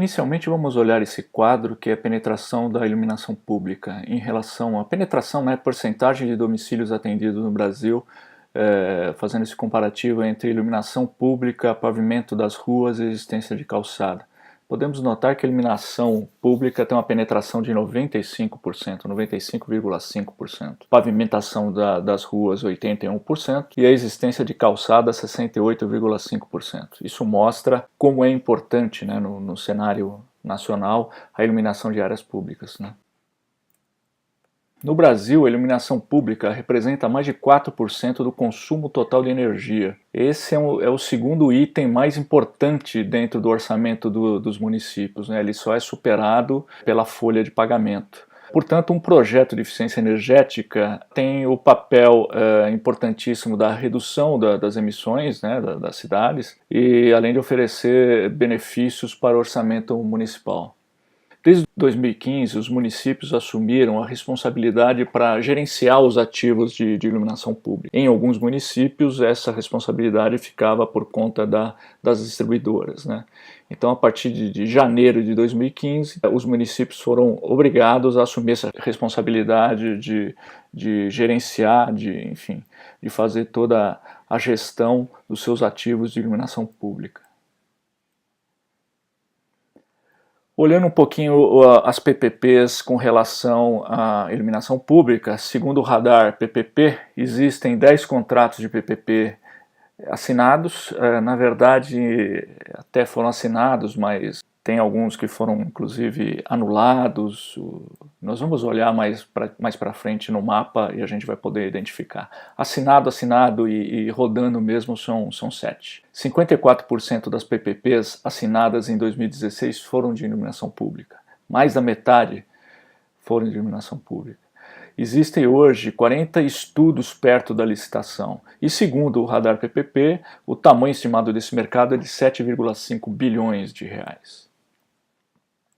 Inicialmente vamos olhar esse quadro que é a penetração da iluminação pública em relação à penetração, né, porcentagem de domicílios atendidos no Brasil, fazendo esse comparativo entre iluminação pública, pavimento das ruas e existência de calçada. Podemos notar que a iluminação pública tem uma penetração de 95%, 95,5%. Pavimentação das ruas 81% e a existência de calçada 68,5%. Isso mostra como é importante, né, no cenário nacional a iluminação de áreas públicas, né? No Brasil, a iluminação pública representa mais de 4% do consumo total de energia. Esse é o segundo item mais importante dentro do orçamento dos municípios, né? Ele só é superado pela folha de pagamento. Portanto, um projeto de eficiência energética tem o papel importantíssimo da redução das emissões, né, das cidades, e além de oferecer benefícios para o orçamento municipal. Desde 2015, os municípios assumiram a responsabilidade para gerenciar os ativos de iluminação pública. Em alguns municípios, essa responsabilidade ficava por conta das distribuidoras, né? Então, a partir de janeiro de 2015, os municípios foram obrigados a assumir essa responsabilidade de gerenciar, enfim, de fazer toda a gestão dos seus ativos de iluminação pública. Olhando um pouquinho as PPPs com relação à iluminação pública, segundo o radar PPP, existem 10 contratos de PPP assinados. Na verdade, até foram assinados, mas tem alguns que foram inclusive anulados. Nós vamos olhar mais para frente no mapa e a gente vai poder identificar. Assinado e rodando mesmo são 7. 54% das PPPs assinadas em 2016 foram de iluminação pública. Mais da metade foram de iluminação pública. Existem hoje 40 estudos perto da licitação e, segundo o radar PPP, o tamanho estimado desse mercado é de 7,5 bilhões de reais.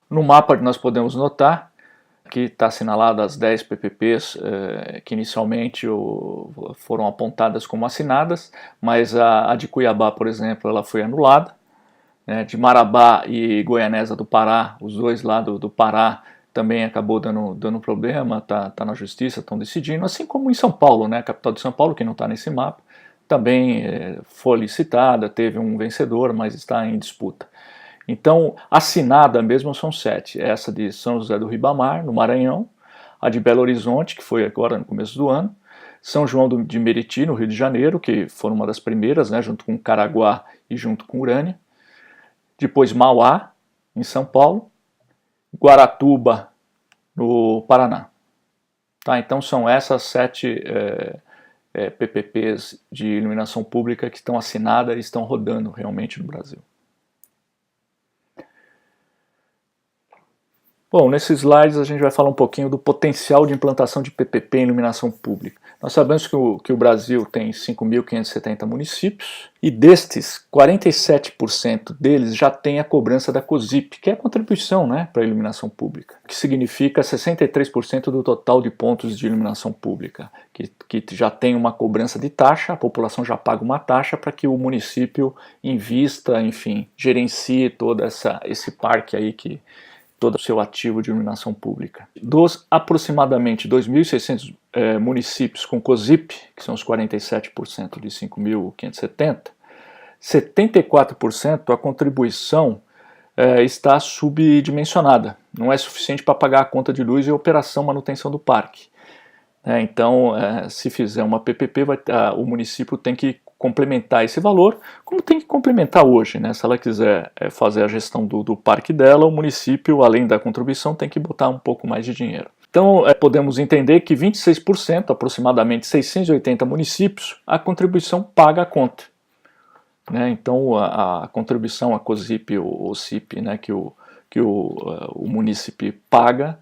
No mapa nós podemos notar que está assinalado as 10 PPPs que inicialmente foram apontadas como assinadas, mas a de Cuiabá, por exemplo, ela foi anulada. Né? De Marabá e Goianésia do Pará, os dois lá do Pará, também acabou dando problema, tá na justiça, estão decidindo, assim como em São Paulo, né? A capital de São Paulo, que não está nesse mapa, também foi licitada, teve um vencedor, mas está em disputa. Então, assinada mesmo são 7, essa de São José do Ribamar, no Maranhão, a de Belo Horizonte, que foi agora no começo do ano, São João de Meriti, no Rio de Janeiro, que foram uma das primeiras, né, junto com Caraguá e junto com Urânia, depois Mauá, em São Paulo, Guaratuba, no Paraná. Tá, então são essas 7 PPPs de iluminação pública que estão assinadas e estão rodando realmente no Brasil. Bom, nesses slides a gente vai falar um pouquinho do potencial de implantação de PPP em iluminação pública. Nós sabemos que o Brasil tem 5.570 municípios e destes, 47% deles já tem a cobrança da COSIP, que é a contribuição, né, para a iluminação pública, que significa 63% do total de pontos de iluminação pública, que já tem uma cobrança de taxa, a população já paga uma taxa para que o município invista, enfim, gerencie todo esse parque aí todo o seu ativo de iluminação pública. Dos aproximadamente 2.600 municípios com COSIP, que são os 47% de 5.570, 74% a contribuição está subdimensionada, não é suficiente para pagar a conta de luz e a operação manutenção do parque. Então, se fizer uma PPP, o município tem que complementar esse valor, como tem que complementar hoje, né? Se ela quiser fazer a gestão do parque dela, o município, além da contribuição, tem que botar um pouco mais de dinheiro. Então, podemos entender que 26%, aproximadamente 680 municípios, a contribuição paga a conta. Né? Então, a contribuição, a COSIP ou CIP, né, que o município paga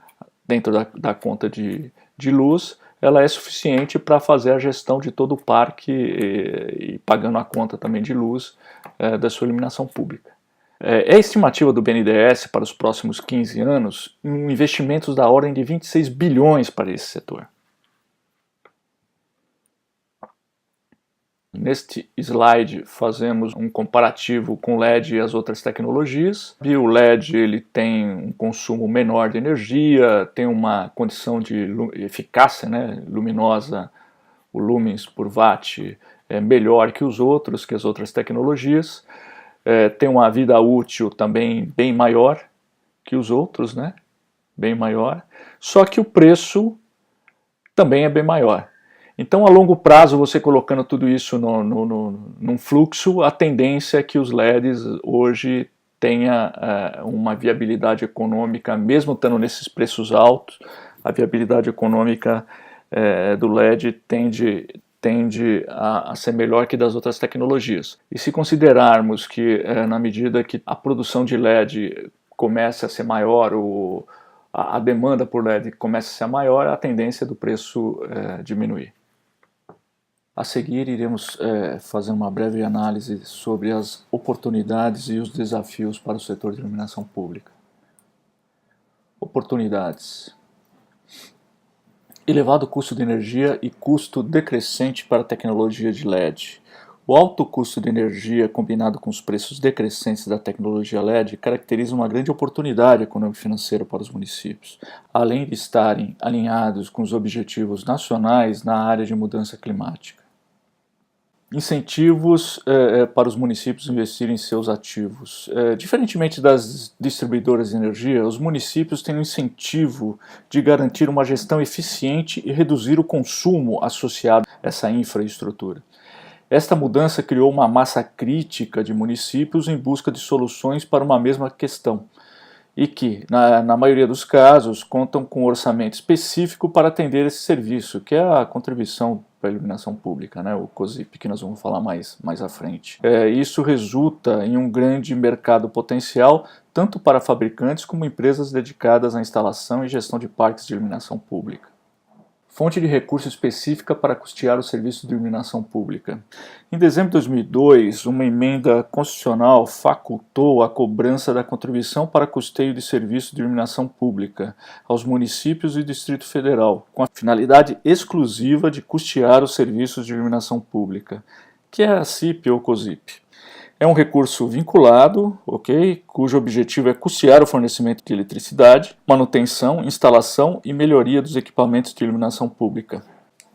dentro da conta de luz, ela é suficiente para fazer a gestão de todo o parque e pagando a conta também de luz da sua iluminação pública. É a estimativa do BNDES para os próximos 15 anos investimentos da ordem de 26 bilhões para esse setor. Neste slide fazemos um comparativo com o LED e as outras tecnologias. E o LED ele tem um consumo menor de energia, tem uma condição de eficácia, né, luminosa, o lumens por watt é melhor que os outros, que as outras tecnologias. Tem uma vida útil também bem maior que os outros, né? Bem maior. Só que o preço também é bem maior. Então, a longo prazo, você colocando tudo isso num fluxo, a tendência é que os LEDs hoje tenha uma viabilidade econômica, mesmo estando nesses preços altos, a viabilidade econômica do LED tende a ser melhor que das outras tecnologias. E se considerarmos que, na medida que a produção de LED comece a ser maior, a demanda por LED começa a ser maior, a tendência do preço diminuir. A seguir, iremos fazer uma breve análise sobre as oportunidades e os desafios para o setor de iluminação pública. Oportunidades. Elevado custo de energia e custo decrescente para a tecnologia de LED. O alto custo de energia combinado com os preços decrescentes da tecnologia LED caracteriza uma grande oportunidade econômico-financeira para os municípios, além de estarem alinhados com os objetivos nacionais na área de mudança climática. Incentivos para os municípios investirem em seus ativos. Diferentemente das distribuidoras de energia, os municípios têm o incentivo de garantir uma gestão eficiente e reduzir o consumo associado a essa infraestrutura. Esta mudança criou uma massa crítica de municípios em busca de soluções para uma mesma questão e que, na maioria dos casos, contam com um orçamento específico para atender esse serviço, que é a contribuição para a iluminação pública, né, o COSIP, que nós vamos falar mais à frente. Isso resulta em um grande mercado potencial, tanto para fabricantes como empresas dedicadas à instalação e gestão de parques de iluminação pública. Fonte de recurso específica para custear o serviço de iluminação pública. Em dezembro de 2002, uma emenda constitucional facultou a cobrança da contribuição para custeio de serviço de iluminação pública aos municípios e Distrito Federal, com a finalidade exclusiva de custear os serviços de iluminação pública, que é a CIP ou COSIP. É um recurso vinculado, cujo objetivo é custear o fornecimento de eletricidade, manutenção, instalação e melhoria dos equipamentos de iluminação pública.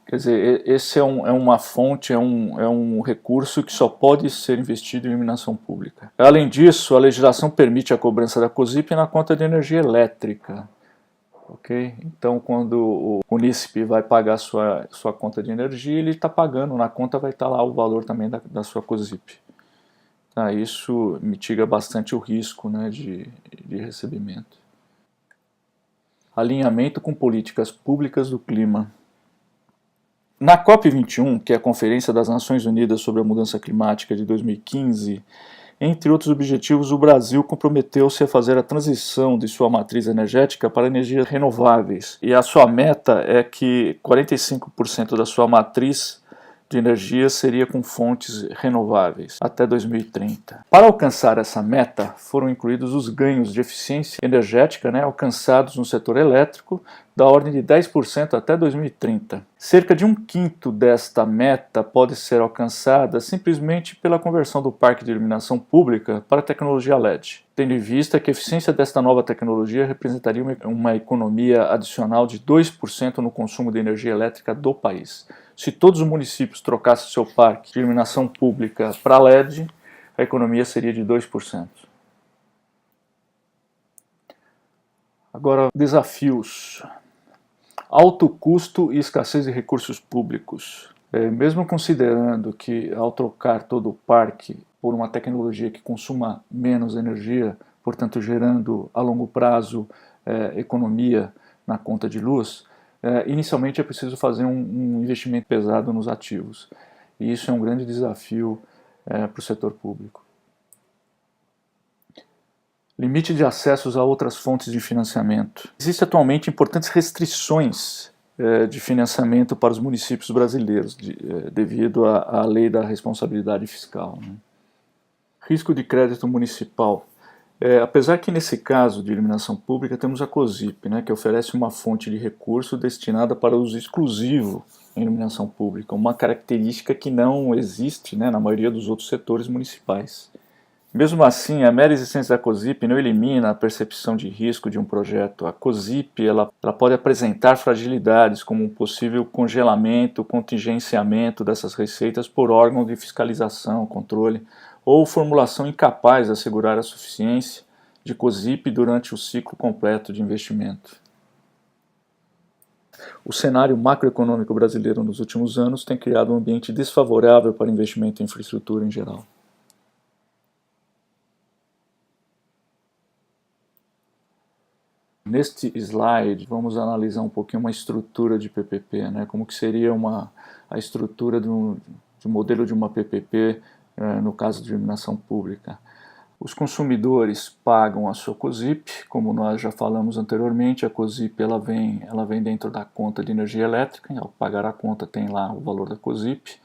Quer dizer, esse é uma fonte, é um recurso que só pode ser investido em iluminação pública. Além disso, a legislação permite a cobrança da COSIP na conta de energia elétrica. Então, quando o munícipe vai pagar sua conta de energia, ele está pagando, na conta vai estar lá o valor também da sua COSIP. Isso mitiga bastante o risco, né, de recebimento. Alinhamento com políticas públicas do clima. Na COP21, que é a Conferência das Nações Unidas sobre a Mudança Climática de 2015, entre outros objetivos, o Brasil comprometeu-se a fazer a transição de sua matriz energética para energias renováveis. E a sua meta é que 45% da sua matriz de energia seria com fontes renováveis até 2030. Para alcançar essa meta, foram incluídos os ganhos de eficiência energética, alcançados no setor elétrico, da ordem de 10% até 2030. Cerca de 1/5 desta meta pode ser alcançada simplesmente pela conversão do parque de iluminação pública para a tecnologia LED, tendo em vista que a eficiência desta nova tecnologia representaria uma economia adicional de 2% no consumo de energia elétrica do país. Se todos os municípios trocassem seu parque de iluminação pública para LED, a economia seria de 2%. Agora, desafios. Alto custo e escassez de recursos públicos. Mesmo considerando que, ao trocar todo o parque por uma tecnologia que consuma menos energia, portanto gerando a longo prazo economia na conta de luz, inicialmente é preciso fazer um investimento pesado nos ativos. E isso é um grande desafio para o setor público. Limite de acessos a outras fontes de financiamento. Existem atualmente importantes restrições de financiamento para os municípios brasileiros, devido à lei da responsabilidade fiscal. Risco de crédito municipal. Apesar que nesse caso de iluminação pública temos a COSIP, que oferece uma fonte de recurso destinada para uso exclusivo em iluminação pública, uma característica que não existe, né, na maioria dos outros setores municipais. Mesmo assim, a mera existência da COSIP não elimina a percepção de risco de um projeto. A COSIP ela pode apresentar fragilidades, como um possível congelamento, contingenciamento dessas receitas por órgão de fiscalização, controle, ou formulação incapaz de assegurar a suficiência de COSIP durante o ciclo completo de investimento. O cenário macroeconômico brasileiro nos últimos anos tem criado um ambiente desfavorável para investimento em infraestrutura em geral. Neste slide, vamos analisar um pouquinho uma estrutura de PPP, né? Como que seria a estrutura de um modelo de uma PPP, no caso de iluminação pública. Os consumidores pagam a sua COSIP, como nós já falamos anteriormente, a COSIP ela vem dentro da conta de energia elétrica, ao pagar a conta tem lá o valor da COSIP,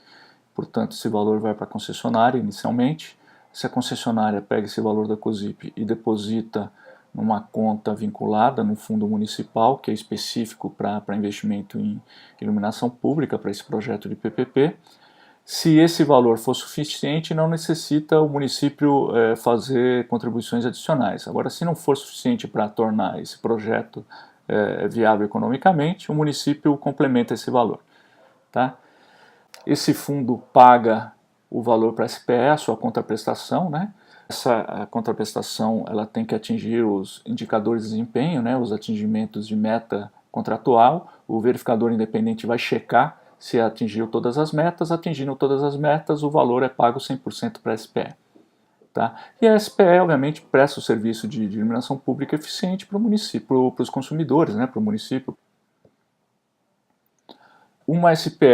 portanto esse valor vai para a concessionária inicialmente. Se a concessionária pega esse valor da COSIP e deposita numa conta vinculada no fundo municipal, que é específico para investimento em iluminação pública, para esse projeto de PPP. Se esse valor for suficiente, não necessita o município fazer contribuições adicionais. Agora, se não for suficiente para tornar esse projeto viável economicamente, o município complementa esse valor. Tá? Esse fundo paga o valor para a SPE, a sua contraprestação, né? Essa contraprestação ela tem que atingir os indicadores de desempenho, né, os atingimentos de meta contratual. O verificador independente vai checar se atingiu todas as metas. Atingindo todas as metas, o valor é pago 100% para a SPE. Tá? E a SPE, obviamente, presta o serviço de iluminação pública eficiente para o município, para os consumidores, né, para o município. Uma SPE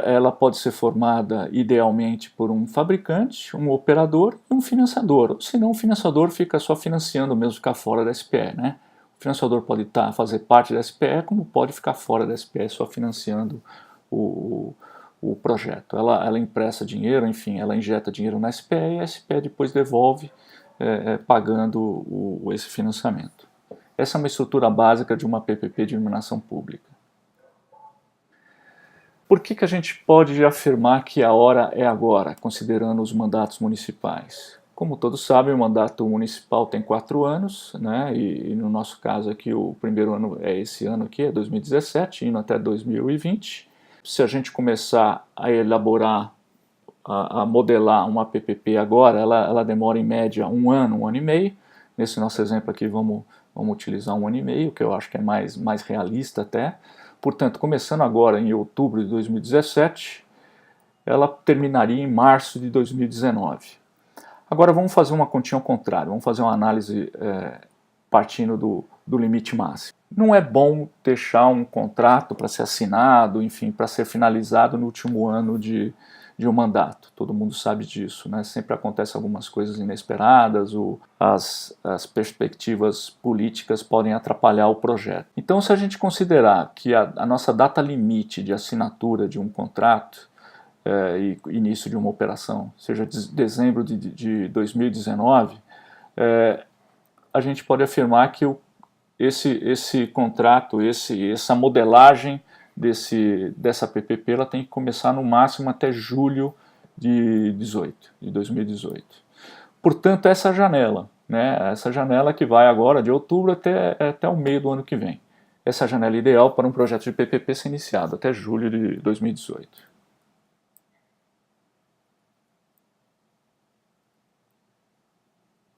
ela pode ser formada idealmente por um fabricante, um operador e um financiador. Senão o financiador fica só financiando mesmo, ficar fora da SPE. Né? O financiador pode fazer parte da SPE, como pode ficar fora da SPE só financiando o projeto. Ela empresta dinheiro, enfim, ela injeta dinheiro na SPE e a SPE depois devolve pagando esse financiamento. Essa é uma estrutura básica de uma PPP de iluminação pública. Por que a gente pode afirmar que a hora é agora, considerando os mandatos municipais? Como todos sabem, o mandato municipal tem 4 anos, né? E no nosso caso aqui, o primeiro ano é esse ano aqui, é 2017, indo até 2020. Se a gente começar a elaborar, a modelar uma PPP agora, ela demora em média 1 ano e meio. Nesse nosso exemplo aqui, vamos utilizar 1 ano e meio, que eu acho que é mais realista até. Portanto, começando agora em outubro de 2017, ela terminaria em março de 2019. Agora vamos fazer uma continha ao contrário, vamos fazer uma análise partindo do limite máximo. Não é bom deixar um contrato para ser assinado, enfim, para ser finalizado no último ano de um mandato. Todo mundo sabe disso, né? Sempre acontecem algumas coisas inesperadas, as perspectivas políticas podem atrapalhar o projeto. Então, se a gente considerar que a nossa data limite de assinatura de um contrato e início de uma operação seja dezembro de 2019, a gente pode afirmar que esse contrato, essa modelagem dessa PPP, ela tem que começar no máximo até julho de 2018. Portanto, essa janela, né, essa janela que vai agora de outubro até o meio do ano que vem. Essa janela ideal para um projeto de PPP ser iniciado, até julho de 2018.